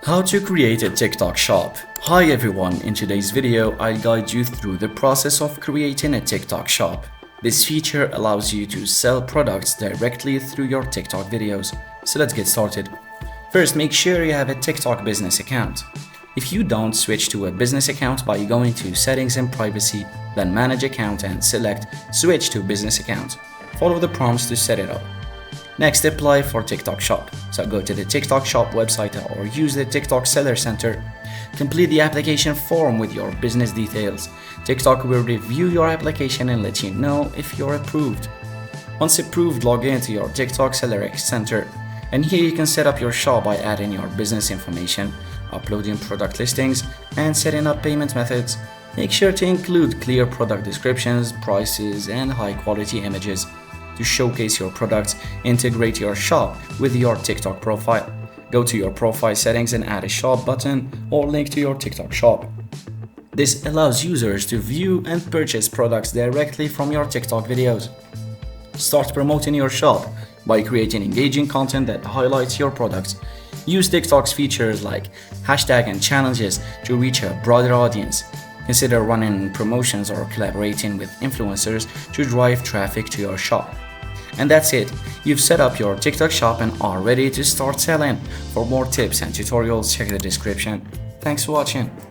How to create a TikTok shop. Hi everyone, in today's video I'll guide you through the process of creating a TikTok shop. This feature allows you to sell products directly through your TikTok videos. So let's get started. First, make sure you have a TikTok business account. If you don't, switch to a business account by going to Settings and Privacy, then Manage Account and select Switch to Business Account. Follow the prompts to set it up. Next, apply for TikTok Shop. So go to the TikTok Shop website or use the TikTok Seller Center. Complete the application form with your business details. TikTok will review your application and let you know if you're approved. Once approved, log into your TikTok Seller Center. And here you can set up your shop by adding your business information, uploading product listings, and setting up payment methods. Make sure to include clear product descriptions, prices, and high-quality images. To showcase your products, integrate your shop with your TikTok profile. Go to your profile settings and add a shop button or link to your TikTok shop. This allows users to view and purchase products directly from your TikTok videos. Start promoting your shop by creating engaging content that highlights your products. Use TikTok's features like hashtag and challenges to reach a broader audience. Consider running promotions or collaborating with influencers to drive traffic to your shop. And that's it. You've set up your TikTok shop and are ready to start selling. For more tips and tutorials, check the description. Thanks for watching.